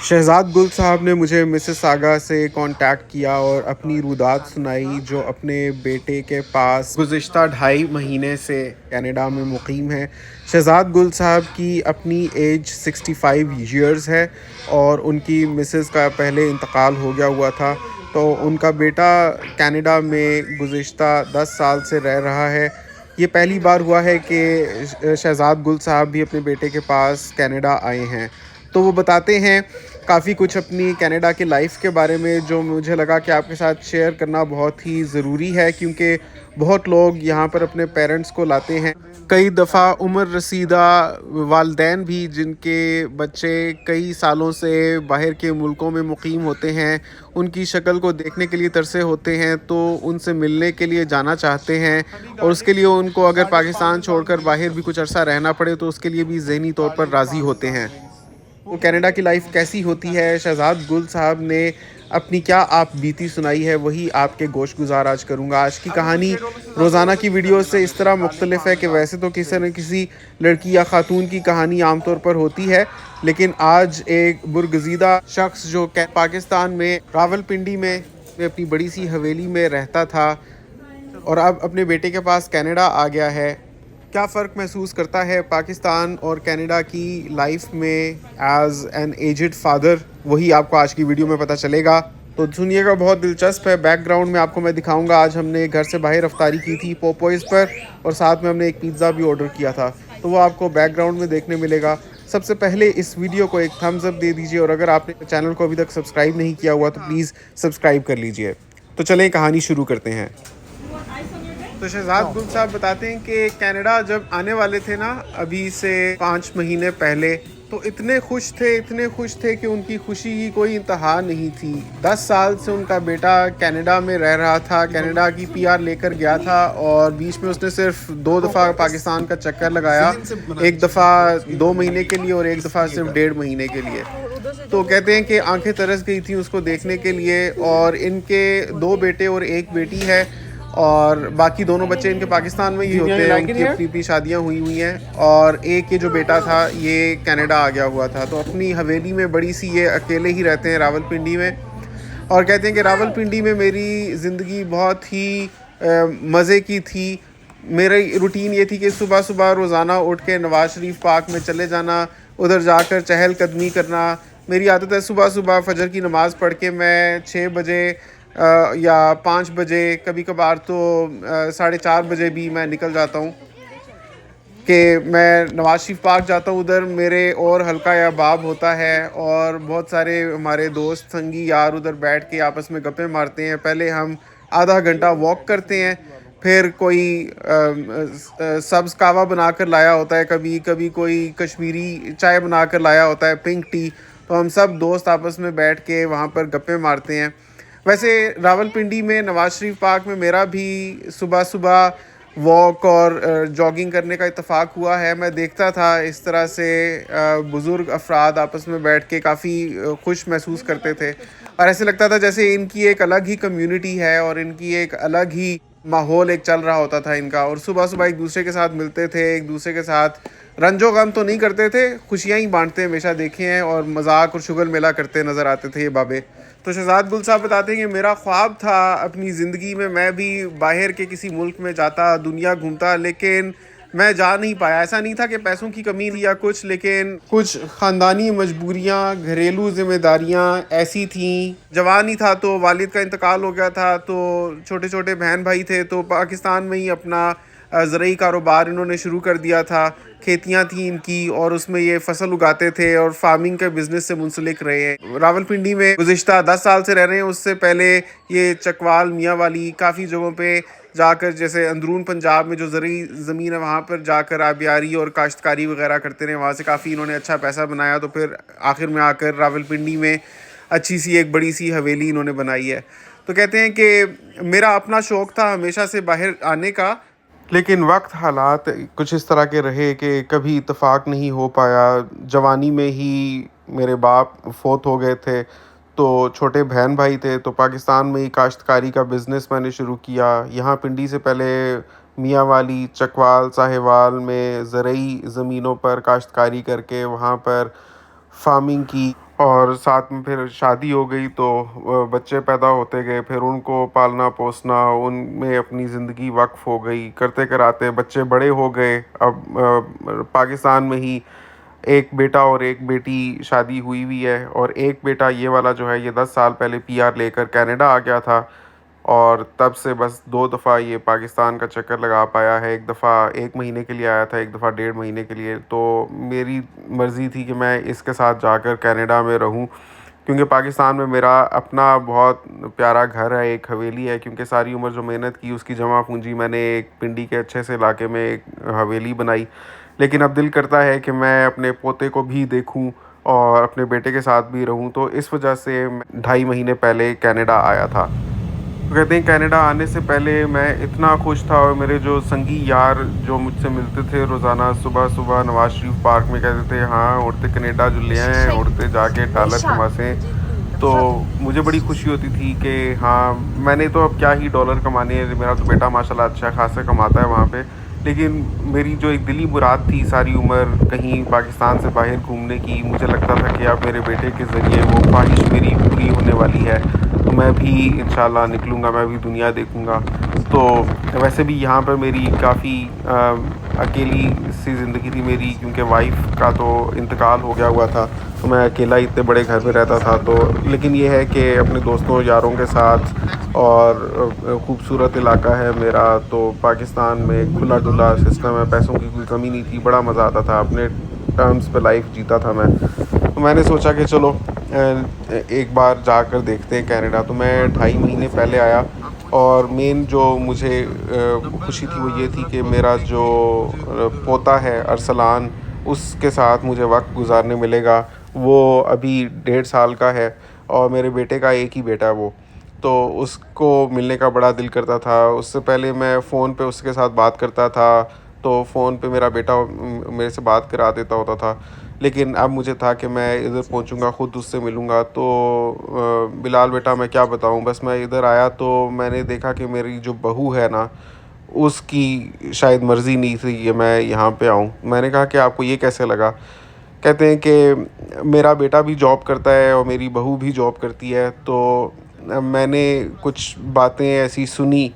शहज़ाद गुल साहब ने मुझे मिसिसागा से कांटेक्ट किया और अपनी रुदात सुनाई जो अपने बेटे के पास गुज़िश्ता 2.5 महीने से कनाडा में मुकीम है। शहज़ाद गुल साहब की अपनी एज 65 ईयर्स है और उनकी मिसेस का पहले इंतकाल हो गया हुआ था। तो उनका बेटा कनाडा में गुज़िश्ता 10 साल से रह रहा है। ये पहली बार हुआ है कि शहज़ाद गुल साहब भी अपने बेटे के पास कनाडा आए हैं। तो वो बताते हैं काफ़ी कुछ अपनी कनाडा की लाइफ के बारे में, जो मुझे लगा कि आपके साथ शेयर करना बहुत ही ज़रूरी है, क्योंकि बहुत लोग यहाँ पर अपने पेरेंट्स को लाते हैं। कई दफ़ा उम्र रसीदा वालदैन भी जिनके बच्चे कई सालों से बाहर के मुल्कों में मुकीम होते हैं, उनकी शक्ल को देखने के लिए तरसे होते हैं, तो उनसे मिलने के लिए जाना चाहते हैं और उसके लिए उनको अगर पाकिस्तान छोड़कर बाहर भी कुछ अरसा रहना पड़े तो उसके लिए भी ज़हनी तौर पर राज़ी होते हैं। तो कनाडा की लाइफ कैसी होती है, शहज़ाद गुल साहब ने अपनी क्या आप बीती सुनाई है, वही आपके गोश गुजार आज करूँगा। आज की कहानी रोज़ाना की वीडियो से इस तरह मुख्तलिफ है कि वैसे तो किसी न किसी लड़की या ख़ातून की कहानी आम तौर पर होती है, लेकिन आज एक बुरगज़ीदा शख्स जो पाकिस्तान में रावलपिंडी में अपनी बड़ी सी हवेली में रहता था और अब अपने बेटे के पास कनाडा आ गया है, क्या फ़र्क महसूस करता है पाकिस्तान और कनाडा की लाइफ में एज़ एन एजड फादर, वही आपको आज की वीडियो में पता चलेगा। तो सुनिएगा, बहुत दिलचस्प है। बैकग्राउंड में आपको मैं दिखाऊंगा, आज हमने घर से बाहर रफ्तारी की थी पोपोइज़ पर और साथ में हमने एक पिज़्ज़ा भी ऑर्डर किया था, तो वो आपको बैकग्राउंड में देखने मिलेगा। सबसे पहले इस वीडियो को एक थम्स अप दे दीजिए और अगर आपने चैनल को अभी तक सब्सक्राइब नहीं किया हुआ तो प्लीज़ सब्सक्राइब कर लीजिए। तो चलें कहानी शुरू करते हैं। तो शहज़ाद गुल साहब बताते हैं कि कनाडा जब आने वाले थे ना, अभी से 5 महीने पहले, तो इतने खुश थे कि उनकी खुशी की कोई इंतहा नहीं थी। 10 साल से उनका बेटा कनाडा में रह रहा था, कनाडा की पीआर लेकर गया था और बीच में उसने सिर्फ 2 दफ़ा पाकिस्तान का चक्कर लगाया, एक दफ़ा 2 महीने के लिए और एक दफ़ा सिर्फ 1.5 महीने के लिए। तो कहते हैं कि आंखें तरस गई थी उसको देखने के लिए। और इनके 2 बेटे और 1 बेटी है और बाकी दोनों बच्चे इनके पाकिस्तान में ही होते हैं, उनकी अपनी शादियां हुई हैं और एक ये जो बेटा था ये कनाडा आ गया हुआ था। तो अपनी हवेली में बड़ी सी ये अकेले ही रहते हैं रावलपिंडी में और कहते हैं कि रावलपिंडी में मेरी ज़िंदगी बहुत ही मज़े की थी। मेरी रूटीन ये थी कि सुबह सुबह रोज़ाना उठ के नवाज़ शरीफ पार्क में चले जाना, उधर जाकर चहलकदमी करना। मेरी आदत है सुबह सुबह फ़जर की नमाज़ पढ़ के मैं 6 बजे या 5 बजे, कभी कभार तो 4:30 बजे भी मैं निकल जाता हूँ कि मैं नवाज़ शरीफ पार्क जाता हूँ। उधर मेरे और हल्का या बाब होता है और बहुत सारे हमारे दोस्त संगी यार उधर बैठ के आपस में गप्पे मारते हैं। पहले हम आधा घंटा वॉक करते हैं, फिर कोई सब्ज़ कहवा बना कर लाया होता है, कभी कभी कोई कश्मीरी चाय बना कर लाया होता है, पिंक टी। तो हम सब दोस्त आपस में बैठ के वहाँ पर गप्पे मारते हैं। वैसे रावलपिंडी में नवाज़ शरीफ पार्क में मेरा भी सुबह सुबह वॉक और जॉगिंग करने का इत्तेफाक हुआ है। मैं देखता था इस तरह से बुज़ुर्ग अफराद आपस में बैठ के काफ़ी खुश महसूस करते थे और ऐसे लगता था जैसे इनकी एक अलग ही कम्युनिटी है और इनकी एक अलग ही माहौल एक चल रहा होता था इनका। और सुबह सुबह एक दूसरे के साथ मिलते थे, एक दूसरे के साथ रंजो गम तो नहीं करते थे, खुशियाँ ही बांटते हमेशा देखे हैं और मजाक और शुगल मेला करते नज़र आते थे ये बाबे। तो शहज़ाद गुल साहब बताते हैं कि मेरा ख्वाब था अपनी ज़िंदगी में मैं भी बाहर के किसी मुल्क में जाता, दुनिया घूमता, लेकिन मैं जा नहीं पाया। ऐसा नहीं था कि पैसों की कमी थी या कुछ, लेकिन कुछ ख़ानदानी मजबूरियाँ, घरेलू ज़िम्मेदारियाँ ऐसी थीं। जवान ही था तो वालिद का इंतकाल हो गया था, तो छोटे छोटे बहन भाई थे, तो पाकिस्तान में ही अपना ज़रूरी कारोबार इन्होंने शुरू कर दिया था। खेतियाँ थी इनकी और उसमें ये फसल उगाते थे और फार्मिंग के बिज़नेस से मुंसलिक रहे हैं। रावलपिंडी में गुज़िश्ता 10 साल से रह रहे हैं, उससे पहले ये चकवाल, मियाँ वाली काफ़ी जगहों पे जाकर, जैसे अंदरून पंजाब में जो ज़रूरी ज़मीन है वहाँ पर जाकर आबियारी और काश्तकारी वगैरह करते रहे, वहाँ से काफ़ी इन्होंने अच्छा पैसा बनाया। तो फिर आखिर में आकर रावलपिंडी में अच्छी सी एक बड़ी सी हवेली इन्होंने बनाई है। तो कहते हैं कि मेरा अपना शौक़ था हमेशा से बाहर आने का, लेकिन वक्त हालात कुछ इस तरह के रहे कि कभी इत्तेफाक नहीं हो पाया। जवानी में ही मेरे बाप फोत हो गए थे, तो छोटे बहन भाई थे, तो पाकिस्तान में ही काश्तकारी का बिज़नेस मैंने शुरू किया। यहाँ पिंडी से पहले मियाँ वाली, चकवाल, साहिवाल में ज़रूरी ज़मीनों पर काश्तकारी करके वहाँ पर फार्मिंग की। और साथ में फिर शादी हो गई तो बच्चे पैदा होते गए, फिर उनको पालना-पोसना, उनमें अपनी ज़िंदगी वक़्फ़ हो गई, करते कराते बच्चे बड़े हो गए। अब पाकिस्तान में ही एक बेटा और एक बेटी शादी हुई हुई है, और एक बेटा ये वाला जो है ये 10 साल पहले पीआर लेकर कनाडा आ गया था, और तब से बस 2 दफ़ा ये पाकिस्तान का चक्कर लगा पाया है। एक दफ़ा 1 महीने के लिए आया था, एक दफ़ा डेढ़ महीने के लिए। तो मेरी मर्ज़ी थी कि मैं इसके साथ जाकर कनाडा में रहूँ, क्योंकि पाकिस्तान में मेरा अपना बहुत प्यारा घर है, एक हवेली है, क्योंकि सारी उम्र जो मेहनत की उसकी जमा पूँजी मैंने एक पिंडी के अच्छे से इलाके में एक हवेली बनाई। लेकिन अब दिल करता है कि मैं अपने पोते को भी देखूँ और अपने बेटे के साथ भी रहूँ, तो इस वजह से मैं ढाई महीने पहले कनाडा आया था। तो कहते हैं कनाडा आने से पहले मैं इतना खुश था, और मेरे जो संगी यार जो मुझसे मिलते थे रोज़ाना सुबह-सुबह नवाज़ शरीफ पार्क में कहते थे, हाँ, उड़ते कनाडा जो ले आए हैं, उड़ते जाके डॉलर कमासे। तो मुझे बड़ी खुशी होती थी कि हाँ, मैंने तो अब क्या ही डॉलर कमाने हैं, मेरा तो बेटा माशाल्लाह अच्छा खासा कमाता है वहाँ पे। लेकिन मेरी जो एक दिली मुराद थी सारी उम्र कहीं पाकिस्तान से बाहर घूमने की, मुझे लगता था कि अब मेरे बेटे के ज़रिए वो ख्वाहिश मेरी पूरी होने वाली है। तो मैं भी इंशाल्लाह निकलूँगा, मैं भी दुनिया देखूँगा। तो वैसे भी यहाँ पर मेरी काफ़ी अकेली सी ज़िंदगी थी मेरी, क्योंकि वाइफ़ का तो इंतकाल हो गया हुआ था। तो मैं अकेला ही इतने बड़े घर में रहता था। तो लेकिन ये है कि अपने दोस्तों यारों के साथ, और खूबसूरत इलाका है मेरा, तो पाकिस्तान में खुला-डुला सिस्टम है, पैसों की कोई कमी नहीं थी, बड़ा मज़ा आता था, अपने टर्म्स पे लाइफ़ जीता था मैं। तो मैंने सोचा कि चलो एक बार जाकर देखते हैं कनाडा। तो मैं ढाई महीने पहले आया, और मेन जो मुझे खुशी थी वो ये थी कि मेरा जो पोता है अरसलान, उसके साथ मुझे वक़्त गुज़ारने मिलेगा। वो अभी 1.5 साल का है, और मेरे बेटे का एक ही बेटा है वो। तो उसको मिलने का बड़ा दिल करता था। उससे पहले मैं फ़ोन पे उसके साथ बात करता था, तो फ़ोन पे मेरा बेटा मेरे से बात करा देता होता था। लेकिन अब मुझे था कि मैं इधर पहुँचूँगा, ख़ुद उससे मिलूँगा। तो बिलाल बेटा मैं क्या बताऊँ, बस मैं इधर आया तो मैंने देखा कि मेरी जो बहू है ना, उसकी शायद मर्ज़ी नहीं थी कि मैं यहाँ पे आऊँ। मैंने कहा कि आपको ये कैसे लगा? कहते हैं कि मेरा बेटा भी जॉब करता है और मेरी बहू भी जॉब करती है। तो मैंने कुछ बातें ऐसी सुनी,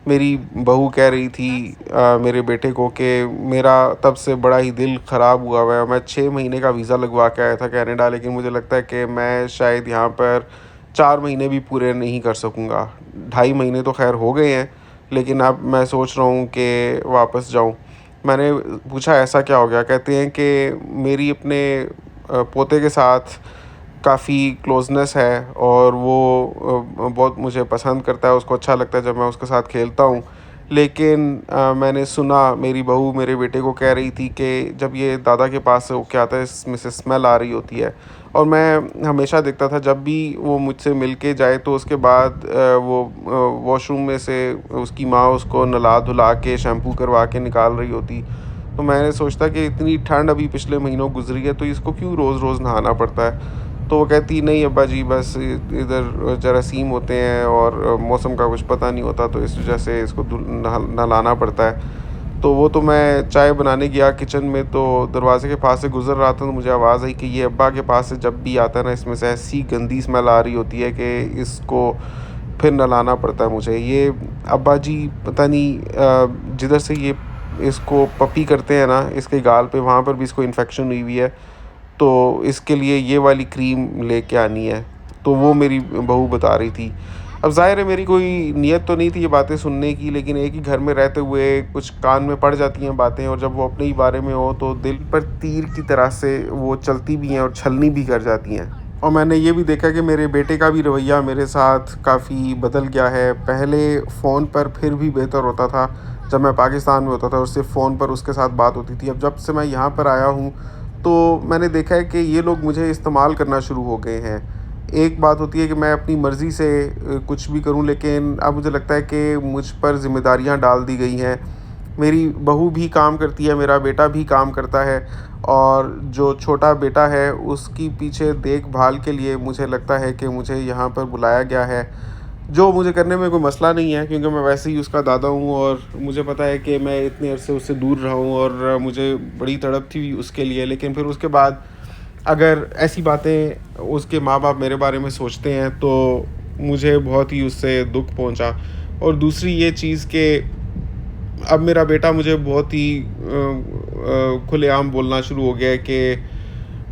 मेरी बहू कह रही थी मेरे बेटे को कि मेरा तब से बड़ा ही दिल ख़राब हुआ हुआ है। मैं 6 महीने का वीज़ा लगवा के आया था कनाडा, लेकिन मुझे लगता है कि मैं शायद यहाँ पर 4 महीने भी पूरे नहीं कर सकूँगा। ढाई महीने तो ख़ैर हो गए हैं, लेकिन अब मैं सोच रहा हूँ कि वापस जाऊँ। मैंने पूछा ऐसा क्या हो गया? कहते हैं कि मेरी अपने पोते के साथ काफ़ी क्लोज़नेस है, और वो बहुत मुझे पसंद करता है, उसको अच्छा लगता है जब मैं उसके साथ खेलता हूँ। लेकिन मैंने सुना मेरी बहू मेरे बेटे को कह रही थी कि जब ये दादा के पास से होके आता है इसमें से स्मेल आ रही होती है। और मैं हमेशा देखता था जब भी वो मुझसे मिल के जाए तो उसके बाद वो वॉशरूम में से उसकी माँ उसको नहला-धुला के शैम्पू करवा के निकाल रही होती। तो मैंने सोचता कि इतनी ठंड अभी पिछले महीनों गुज़री है, तो इसको क्यों रोज़-रोज़ नहाना पड़ता है? तो वो कहती नहीं अब्बा जी, बस इधर जरासीम होते हैं और मौसम का कुछ पता नहीं होता, तो इस वजह से इसको नहलाना पड़ता है। तो वो तो मैं चाय बनाने गया किचन में, तो दरवाज़े के पास से गुज़र रहा था, तो मुझे आवाज़ आई कि ये अब्बा के पास से जब भी आता है ना, इसमें से ऐसी गंदी स्मेल आ रही होती है कि इसको फिर नहलाना पड़ता है मुझे। ये अब्बा जी पता नहीं जिधर से ये इसको पपी करते हैं ना इसके गाल पे, वहाँ पर भी इसको इन्फेक्शन हुई हुई है, तो इसके लिए ये वाली क्रीम लेके आनी है। तो वो मेरी बहू बता रही थी। अब ज़ाहिर है मेरी कोई नीयत तो नहीं थी ये बातें सुनने की, लेकिन एक ही घर में रहते हुए कुछ कान में पड़ जाती हैं बातें, और जब वो अपने ही बारे में हो तो दिल पर तीर की तरह से वो चलती भी हैं और छलनी भी कर जाती हैं। और मैंने ये भी देखा कि मेरे बेटे का भी रवैया मेरे साथ काफ़ी बदल गया है। पहले फ़ोन पर फिर भी बेहतर होता था, जब मैं पाकिस्तान में होता था और सिर्फ़ फ़ोन पर उसके साथ बात होती थी। अब जब से मैं यहाँ पर आया हूँ, तो मैंने देखा है कि ये लोग मुझे इस्तेमाल करना शुरू हो गए हैं। एक बात होती है कि मैं अपनी मर्ज़ी से कुछ भी करूँ, लेकिन अब मुझे लगता है कि मुझ पर ज़िम्मेदारियाँ डाल दी गई हैं। मेरी बहू भी काम करती है, मेरा बेटा भी काम करता है, और जो छोटा बेटा है उसकी पीछे देखभाल के लिए मुझे लगता है कि मुझे यहाँ पर बुलाया गया है। जो मुझे करने में कोई मसला नहीं है, क्योंकि मैं वैसे ही उसका दादा हूँ, और मुझे पता है कि मैं इतने अरसे उससे दूर रहा हूँ, और मुझे बड़ी तड़प थी उसके लिए। लेकिन फिर उसके बाद अगर ऐसी बातें उसके माँ-बाप मेरे बारे में सोचते हैं तो मुझे बहुत ही उससे दुःख पहुँचा। और दूसरी ये चीज़ कि अब मेरा बेटा मुझे बहुत ही खुलेआम बोलना शुरू हो गया है कि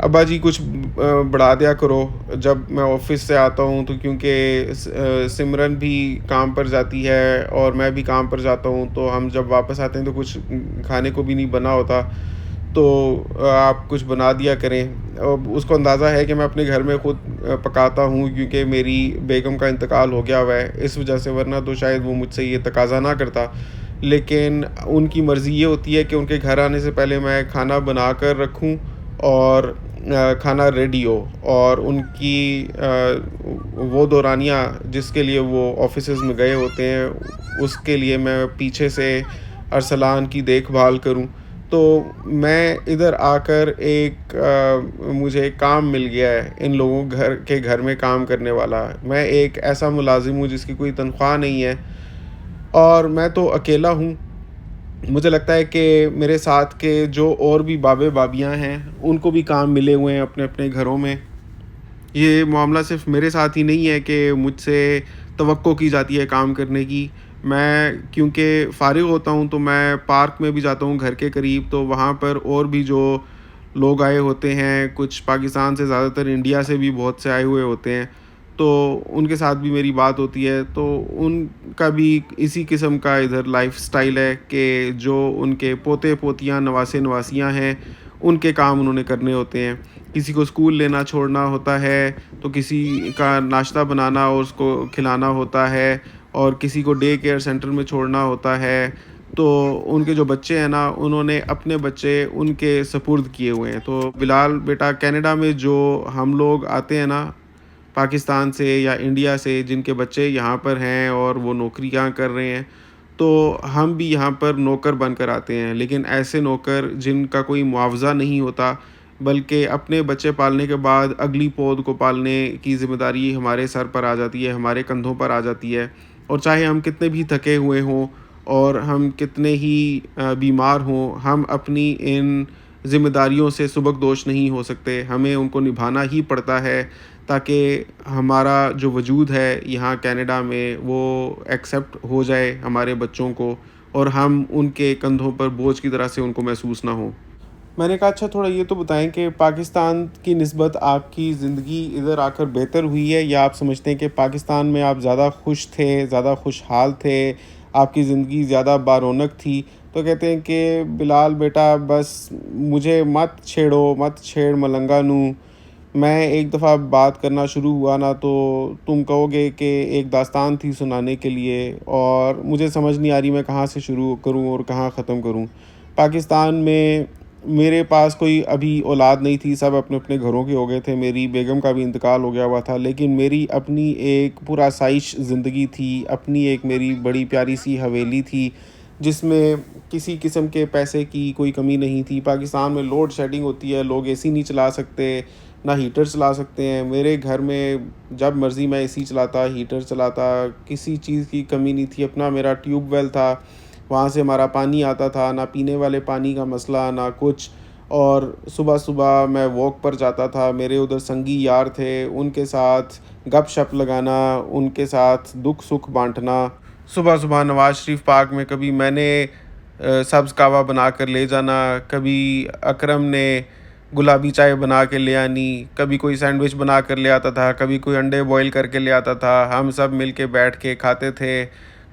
अब्बा जी कुछ बढ़ा दिया करो जब मैं ऑफ़िस से आता हूँ, तो क्योंकि सिमरन भी काम पर जाती है और मैं भी काम पर जाता हूँ, तो हम जब वापस आते हैं तो कुछ खाने को भी नहीं बना होता। तो आप कुछ बना दिया करें। उसको अंदाज़ा है कि मैं अपने घर में खुद पकाता हूँ, क्योंकि मेरी बेगम का इंतकाल हो गया हुआ है इस वजह से, वरना तो शायद वो मुझसे ये तकाज़ा ना करता। लेकिन उनकी मर्ज़ी ये होती है कि उनके घर आने से पहले मैं खाना बना कर रखूँ और खाना रेडी हो, और उनकी वो दौरानिया जिसके लिए वो ऑफ़िसेज़ में गए होते हैं, उसके लिए मैं पीछे से अरसलान की देखभाल करूँ। तो मैं इधर आकर मुझे एक काम मिल गया है इन लोगों घर में काम करने वाला। मैं एक ऐसा मुलाज़िम हूँ जिसकी कोई तनख्वाह नहीं है और मैं तो अकेला हूँ। मुझे लगता है कि मेरे साथ के जो और भी बाबे-बाबियाँ हैं, उनको भी काम मिले हुए हैं अपने-अपने घरों में। ये मामला सिर्फ़ मेरे साथ ही नहीं है कि मुझसे तवक्को की जाती है काम करने की। मैं क्योंकि फ़ारिग होता हूँ तो मैं पार्क में भी जाता हूँ घर के करीब, तो वहाँ पर और भी जो लोग आए होते हैं, कुछ पाकिस्तान से, ज़्यादातर इंडिया से भी बहुत से आए हुए होते हैं। तो उनके साथ भी मेरी बात होती है, तो उनका भी इसी किस्म का इधर लाइफ़स्टाइल है कि जो उनके पोते-पोतियाँ, नवासे-नवासियाँ हैं, उनके काम उन्होंने करने होते हैं। किसी को स्कूल लेना छोड़ना होता है, तो किसी का नाश्ता बनाना और उसको खिलाना होता है, और किसी को डे केयर सेंटर में छोड़ना होता है। तो उनके जो बच्चे हैं ना, उन्होंने अपने बच्चे उनके सुपुर्द किए हुए हैं। तो बिलाल बेटा, कनाडा में जो हम लोग आते हैं ना, पाकिस्तान से या इंडिया से, जिनके बच्चे यहाँ पर हैं और वो नौकरियाँ कर रहे हैं, तो हम भी यहाँ पर नौकर बनकर आते हैं। लेकिन ऐसे नौकर जिनका कोई मुआवज़ा नहीं होता, बल्कि अपने बच्चे पालने के बाद अगली पौध को पालने की ज़िम्मेदारी हमारे सर पर आ जाती है, हमारे कंधों पर आ जाती है। और चाहे हम कितने भी थके हुए हों और हम कितने ही बीमार हों, हम अपनी इन ज़िम्मेदारियों से सुबकदोश नहीं हो सकते। हमें उनको निभाना ही पड़ता है, ताकि हमारा जो वजूद है यहाँ कनाडा में वो एक्सेप्ट हो जाए हमारे बच्चों को, और हम उनके कंधों पर बोझ की तरह से उनको महसूस ना हो। मैंने कहा, अच्छा थोड़ा ये तो बताएँ कि पाकिस्तान की निस्बत आपकी ज़िंदगी इधर आकर बेहतर हुई है, या आप समझते हैं कि पाकिस्तान में आप ज़्यादा खुश थे, ज़्यादा खुशहाल थे, आपकी ज़िंदगी ज़्यादा बारौनक थी? तो कहते हैं कि बिलाल बेटा, बस मुझे मत छेड़ो, मत छेड़ मलंगा नूं। मैं एक दफ़ा बात करना शुरू हुआ ना, तो तुम कहोगे कि एक दास्तान थी सुनाने के लिए, और मुझे समझ नहीं आ रही मैं कहाँ से शुरू करूँ और कहाँ ख़त्म करूँ। पाकिस्तान में मेरे पास कोई अभी औलाद नहीं थी, सब अपने-अपने घरों के हो गए थे। मेरी बेगम का भी इंतकाल हो गया हुआ था, लेकिन मेरी अपनी एक पुरआसाइश ज़िंदगी थी, अपनी एक मेरी बड़ी प्यारी-सी हवेली थी, जिसमें किसी किस्म के पैसे की कोई कमी नहीं थी। पाकिस्तान में लोड शेडिंग होती है, लोग एसी नहीं चला सकते, ना हीटर चला सकते हैं। मेरे घर में जब मर्ज़ी मैं एसी चलाता, हीटर चलाता, किसी चीज़ की कमी नहीं थी। अपना मेरा ट्यूबवेल था, वहाँ से हमारा पानी आता था, ना पीने वाले पानी का मसला, ना कुछ। और सुबह-सुबह मैं वॉक पर जाता था, मेरे उधर संगी यार थे, उनके साथ गप-शप लगाना, उनके साथ दुःख-सुख बाँटना। सुबह-सुबह नवाज़ शरीफ पार्क में कभी मैंने सब्ज़ कहवा बना कर ले जाना, कभी अकरम ने गुलाबी चाय बना के ले आनी, कभी कोई सैंडविच बना कर ले आता था, कभी कोई अंडे बॉयल करके ले आता था, हम सब मिल के बैठ के खाते थे।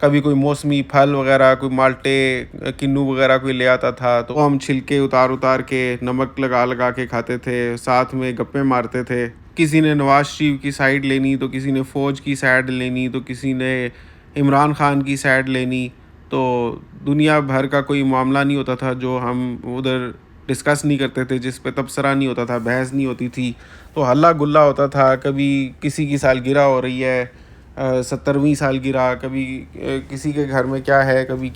कभी कोई मौसमी फल वग़ैरह, कोई माल्टे, किन्नू वग़ैरह कोई ले आता था, तो हम छिलके उतार-उतार के नमक लगा-लगा के खाते थे, साथ में गप्पे मारते थे। किसी ने नवाज़ शरीफ की साइड लेनी, तो किसी ने फ़ौज की साइड लेनी, तो किसी ने इमरान खान की साइड लेनी। तो दुनिया भर का कोई मामला नहीं होता था जो हम उधर डिस्कस नहीं करते थे, जिस पे तबसरा नहीं होता था, बहस नहीं होती थी। तो हल्ला-गुल्ला होता था, कभी किसी की सालगिरह हो रही है, 70वीं सालगिरह, कभी किसी के घर में क्या है, कभी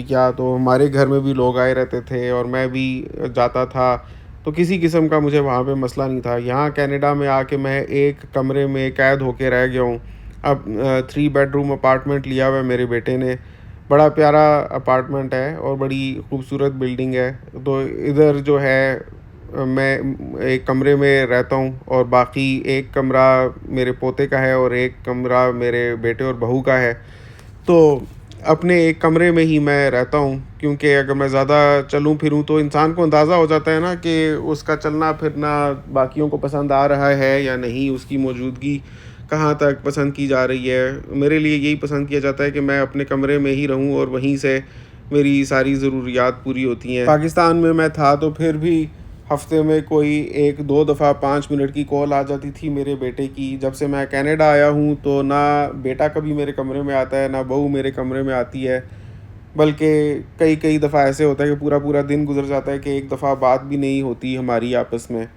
क्या। तो हमारे घर में भी लोग आए रहते थे और मैं भी जाता था। तो किसी किस्म का मुझे वहाँ पे मसला नहीं था। यहाँ कनाडा में आके मैं एक कमरे में कैद होके रह गया हूँ। अब 3 बेडरूम अपार्टमेंट लिया हुआ है मेरे बेटे ने। बड़ा प्यारा अपार्टमेंट है और बड़ी खूबसूरत बिल्डिंग है। तो इधर जो है मैं एक कमरे में रहता हूँ और बाकी एक कमरा मेरे पोते का है और एक कमरा मेरे बेटे और बहू का है। तो अपने एक कमरे में ही मैं रहता हूँ, क्योंकि अगर मैं ज़्यादा चलूँ फिरूँ तो इंसान को अंदाज़ा हो जाता है ना कि उसका चलना फिरना बाकियों को पसंद आ रहा है या नहीं, उसकी मौजूदगी कहाँ तक पसंद की जा रही है। मेरे लिए यही पसंद किया जाता है कि मैं अपने कमरे में ही रहूँ और वहीं से मेरी सारी ज़रूरियात पूरी होती हैं। पाकिस्तान में मैं था तो फिर भी हफ़्ते में कोई 1-2 दफ़ा 5 मिनट की कॉल आ जाती थी मेरे बेटे की। जब से मैं कनाडा आया हूँ तो ना बेटा कभी मेरे कमरे में आता है, ना बहू मेरे कमरे में आती है। बल्कि कई-कई दफ़ा ऐसे होता है कि पूरा-पूरा दिन गुज़र जाता है कि एक दफ़ा बात भी नहीं होती हमारी आपस में।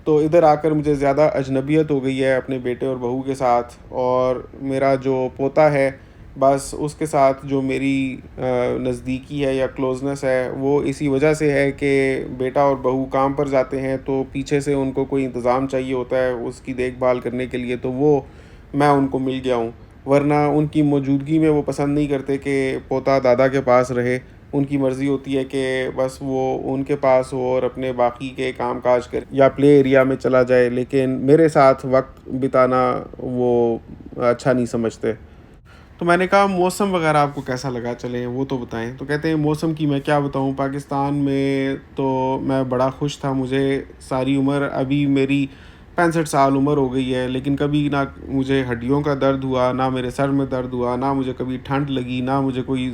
तो इधर आकर मुझे ज़्यादा अजनबियत हो गई है अपने बेटे और बहू के साथ, और मेरा जो पोता है, बस उसके साथ जो मेरी नज़दीकी है या क्लोज़नेस है वो इसी वजह से है कि बेटा और बहू काम पर जाते हैं तो पीछे से उनको कोई इंतज़ाम चाहिए होता है उसकी देखभाल करने के लिए, तो वो मैं उनको मिल गया हूँ। वरना उनकी मौजूदगी में वो पसंद नहीं करते कि पोता दादा के पास रहे। उनकी मर्ज़ी होती है कि बस वो उनके पास हो और अपने बाकी के काम-काज करे या प्ले एरिया में चला जाए, लेकिन मेरे साथ वक़्त बिताना वो अच्छा नहीं समझते। तो मैंने कहा मौसम वगैरह आपको कैसा लगा? चलें वो तो बताएँ। तो कहते हैं मौसम की मैं क्या बताऊँ, पाकिस्तान में तो मैं बड़ा खुश था। मुझे सारी उम्र, अभी मेरी 65 साल उम्र हो गई है, लेकिन कभी ना मुझे हड्डियों का दर्द हुआ, ना मेरे सर में दर्द हुआ, ना मुझे कभी ठंड लगी, ना मुझे कोई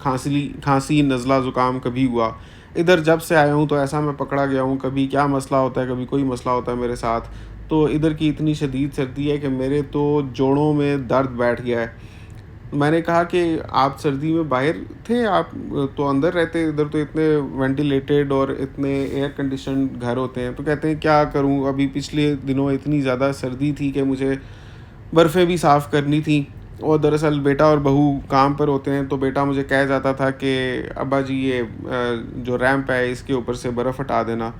खाँसी, नज़ला ज़ुकाम कभी हुआ। इधर जब से आया हूँ तो ऐसा मैं पकड़ा गया हूँ, कभी क्या मसला होता है, कभी कोई मसला होता है मेरे साथ। तो इधर की इतनी शदीद सर्दी है कि मेरे तो जोड़ों में दर्द बैठ गया है। मैंने कहा कि आप सर्दी में बाहर थे, आप तो अंदर रहते, इधर तो इतने वेंटिलेटेड और इतने एयर कंडीशन्ड घर होते हैं। तो कहते हैं क्या करूं, अभी पिछले दिनों इतनी ज़्यादा सर्दी थी कि मुझे बर्फ़ें भी साफ़ करनी थी, और दरअसल बेटा और बहू काम पर होते हैं तो बेटा मुझे कह जाता था कि अब्बा जी ये जो रैंप है इसके ऊपर से बर्फ़ हटा देना।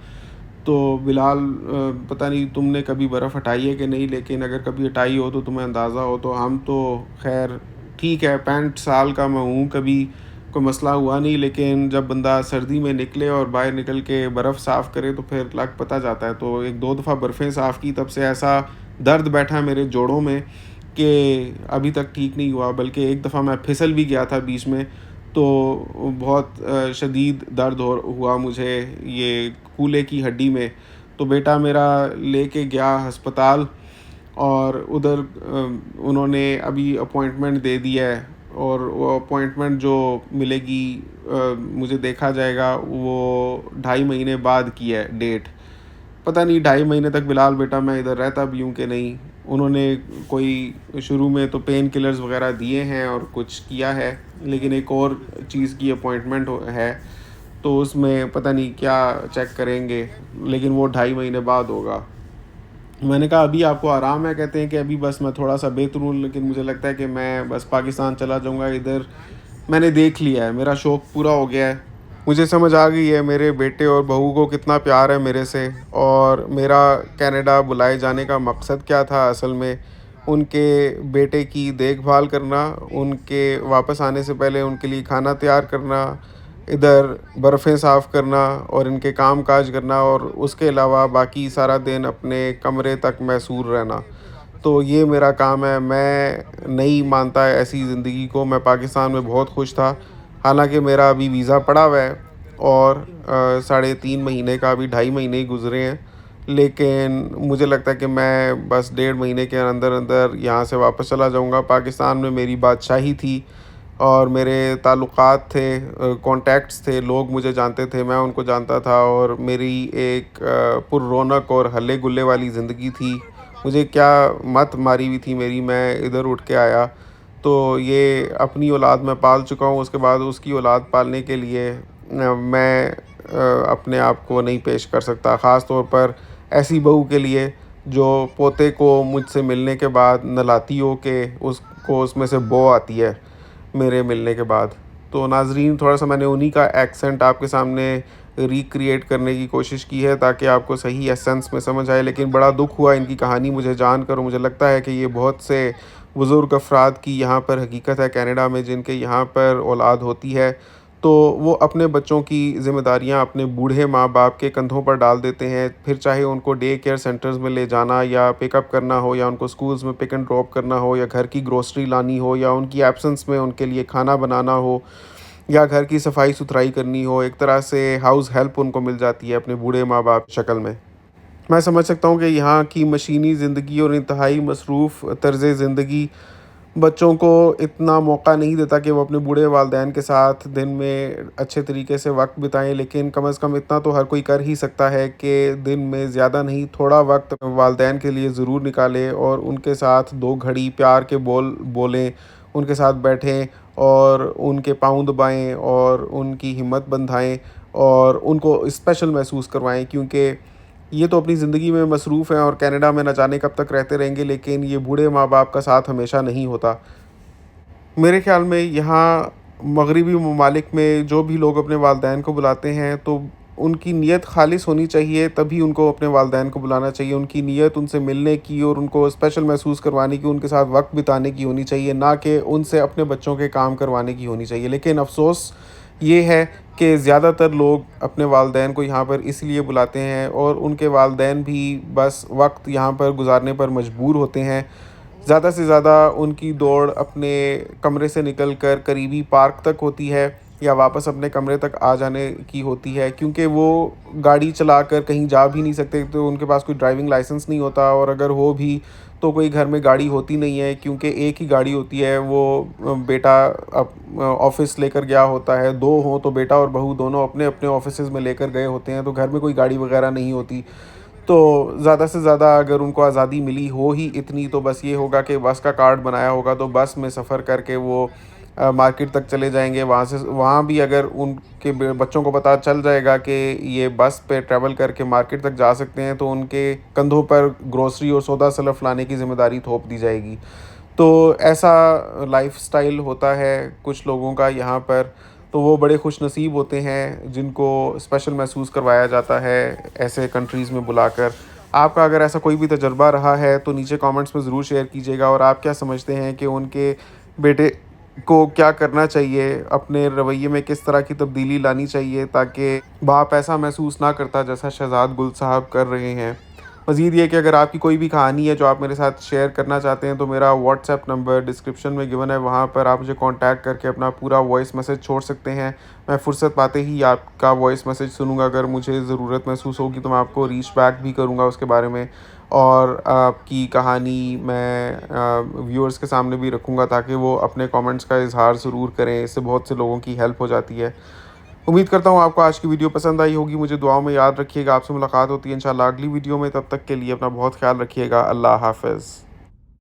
तो बिलाल, पता नहीं तुमने कभी बर्फ़ हटाई है कि नहीं, लेकिन अगर कभी हटाई हो तो तुम्हें अंदाज़ा हो। तो हम तो खैर ठीक है, 65 साल का मैं हूँ, कभी कोई मसला हुआ नहीं, लेकिन जब बंदा सर्दी में निकले और बाहर निकल के बर्फ़ साफ़ करे तो फिर लग पता जाता है। तो 1-2 दफ़ा बर्फ़ें साफ़ की, तब से ऐसा दर्द बैठा है मेरे जोड़ों में कि अभी तक ठीक नहीं हुआ। बल्कि एक दफ़ा मैं फिसल भी गया था बीच में, तो बहुत शदीद दर्द हुआ मुझे ये कूल्हे की हड्डी में। तो बेटा मेरा लेके गया अस्पताल, और उधर उन्होंने अभी अपॉइंटमेंट दे दिया है, और वो अपॉइंटमेंट जो मिलेगी, मुझे देखा जाएगा वो 2.5 महीने बाद की है डेट। पता नहीं 2.5 महीने तक बिलाल बेटा मैं इधर रहता भी हूँ कि नहीं। उन्होंने कोई शुरू में तो पेन किलर्स वगैरह दिए हैं और कुछ किया है, लेकिन एक और चीज़ की अपॉइंटमेंट है, तो उसमें पता नहीं क्या चेक करेंगे, लेकिन वो 2.5 महीने बाद होगा। मैंने कहा अभी आपको आराम है? कहते हैं कि अभी बस मैं थोड़ा सा बेहतर हूँ, लेकिन मुझे लगता है कि मैं बस पाकिस्तान चला जाऊँगा। इधर मैंने देख लिया है, मेरा शौक़ पूरा हो गया है। मुझे समझ आ गई है मेरे बेटे और बहू को कितना प्यार है मेरे से, और मेरा कनाडा बुलाए जाने का मकसद क्या था असल में। उनके बेटे की देखभाल करना, उनके वापस आने से पहले उनके लिए खाना तैयार करना, इधर बर्फ़ें साफ़ करना और इनके काम-काज करना, और उसके अलावा बाकी सारा दिन अपने कमरे तक मैसूर रहना। तो ये मेरा काम है। मैं नहीं मानता ऐसी ज़िंदगी को। मैं पाकिस्तान में बहुत खुश था। हालाँकि मेरा अभी वीज़ा पड़ा हुआ है, और साढ़े 3 महीने का, अभी 2.5 महीने ही गुज़रे हैं। लेकिन मुझे लगता है कि मैं बस 1.5 महीने के अंदर-अंदर यहाँ से वापस चला जाऊँगा। पाकिस्तान में मेरी बादशाही थी और मेरे ताल्लुकात थे, कॉन्टैक्ट्स थे, लोग मुझे जानते थे, मैं उनको जानता था, और मेरी एक पुररौनक और हल्ले-गुल्ले वाली ज़िंदगी थी। मुझे क्या मत मारी हुई थी मेरी, मैं इधर उठ के आया। तो ये अपनी औलाद मैं पाल चुका हूँ, उसके बाद उसकी औलाद पालने के लिए मैं अपने आप को नहीं पेश कर सकता। ख़ास तौर पर ऐसी बहू के लिए जो पोते को मुझसे मिलने के बाद नलाती हो कि उसको उसमें से बो आती है मेरे मिलने के बाद। तो नाज़रीन, थोड़ा-सा मैंने उन्हीं का एक्सेंट आपके सामने रिक्रिएट करने की कोशिश की है ताकि आपको सही एसेंस में समझ आए। लेकिन बड़ा दुःख हुआ इनकी कहानी मुझे जानकर, और मुझे लगता है कि ये बहुत से बुज़ुर्ग अफ़राद की यहाँ पर हकीकत है कनाडा में, जिनके यहाँ पर औलाद होती है। तो वो अपने बच्चों की ज़िम्मेदारियाँ अपने बूढ़े माँ-बाप के कंधों पर डाल देते हैं। फिर चाहे उनको डे केयर सेंटर्स में ले जाना या पिकअप करना हो या उनको स्कूल्स में पिक एंड ड्रॉप करना हो या घर की ग्रोसरी लानी हो या उनकी एब्सेंस में उनके लिए खाना बनाना हो या घर की सफाई-सुथराई करनी हो, एक तरह से हाउस हेल्प उनको मिल जाती है अपने बूढ़े माँ-बाप की शक्ल में। मैं समझ सकता हूँ कि यहाँ की मशीनी ज़िंदगी और इंतहाई मसरूफ़ तर्ज़ ज़िंदगी बच्चों को इतना मौका नहीं देता कि वो अपने बूढ़े वालदैन के साथ दिन में अच्छे तरीके से वक़्त बिताएँ, लेकिन कम से कम इतना तो हर कोई कर ही सकता है कि दिन में ज़्यादा नहीं, थोड़ा वक़्त वालदैन के लिए ज़रूर निकालें और उनके साथ 2 घड़ी प्यार के बोल बोलें, उनके साथ बैठें और उनके पाँव दबाएँ और उनकी हिम्मत बंधाएँ और उनको स्पेशल महसूस करवाएँ, क्योंकि ये तो अपनी ज़िंदगी में मसरूफ़ हैं और कनाडा में न जाने कब तक रहते रहेंगे, लेकिन ये बूढ़े माँ-बाप का साथ हमेशा नहीं होता। मेरे ख़्याल में यहाँ मगरिबी ममालिक में जो भी लोग अपने वालदैन को बुलाते हैं, तो उनकी नीयत ख़ालिस होनी चाहिए, तभी उनको अपने वालदैन को बुलाना चाहिए। उनकी नीयत उनसे मिलने की और उनको स्पेशल महसूस करवाने की, उनके साथ वक़्त बिताने की होनी चाहिए, ना कि उनसे अपने बच्चों के काम करवाने की होनी चाहिए। लेकिन अफ़सोस ये है कि ज़्यादातर लोग अपने वालदैन को यहाँ पर इसलिए बुलाते हैं और उनके वालदैन भी बस वक़्त यहाँ पर गुज़ारने पर मजबूर होते हैं। ज़्यादा से ज़्यादा उनकी दौड़ अपने कमरे से निकल कर करीबी पार्क तक होती है या वापस अपने कमरे तक आ जाने की होती है, क्योंकि वो गाड़ी चलाकर कहीं जा भी नहीं सकते, तो उनके पास कोई ड्राइविंग लाइसेंस नहीं होता और अगर हो भी तो कोई घर में गाड़ी होती नहीं है, क्योंकि एक ही गाड़ी होती है। वो बेटा ऑफ़िस लेकर गया होता है, 2 हों तो बेटा और बहू दोनों अपने-अपने ऑफ़िसेज़ में लेकर गए होते हैं, तो घर में कोई गाड़ी वग़ैरह नहीं होती। तो ज़्यादा से ज़्यादा अगर उनको आज़ादी मिली हो ही इतनी, तो बस ये होगा कि बस का कार्ड बनाया होगा तो बस में सफ़र करके वो मार्केट तक चले जाएँगे। वहाँ भी अगर उनके बच्चों को पता चल जाएगा कि ये बस पे ट्रैवल करके मार्केट तक जा सकते हैं, तो उनके कंधों पर ग्रोसरी और सौदा सलफ़ लाने की ज़िम्मेदारी थोप दी जाएगी। तो ऐसा लाइफ़स्टाइल होता है कुछ लोगों का यहाँ पर, तो वो बड़े खुशनसीब होते हैं जिनको स्पेशल महसूस करवाया जाता है ऐसे कंट्रीज़ में बुलाकर। आपका अगर ऐसा कोई भी तजुर्बा रहा है तो नीचे कमेंट्स में ज़रूर शेयर कीजिएगा और आप क्या समझते हैं कि उनके बेटे को क्या करना चाहिए, अपने रवैये में किस तरह की तब्दीली लानी चाहिए ताकि बाप ऐसा महसूस ना करता जैसा शहज़ाद गुल साहब कर रहे हैं। मज़ीद ये कि अगर आपकी कोई भी कहानी है जो आप मेरे साथ शेयर करना चाहते हैं, तो मेरा व्हाट्सएप नंबर डिस्क्रिप्शन में गिवन है, वहाँ पर आप मुझे कॉन्टैक्ट करके अपना पूरा वॉइस मैसेज छोड़ सकते हैं। मैं फ़ुर्सत पाते ही आपका वॉइस मैसेज सुनूँगा। अगर मुझे ज़रूरत महसूस होगी तो मैं आपको रीच बैक भी करूँगा उसके बारे में और आपकी कहानी मैं व्यूअर्स के सामने भी रखूँगा ताकि वो अपने कमेंट्स का इज़हार ज़रूर करें। इससे बहुत से लोगों की हेल्प हो जाती है। उम्मीद करता हूँ आपको आज की वीडियो पसंद आई होगी। मुझे दुआओं में याद रखिएगा। आपसे मुलाकात होती है इंशाल्लाह अगली वीडियो में। तब तक के लिए अपना बहुत ख़्याल रखिएगा। अल्लाह हाफ़िज़।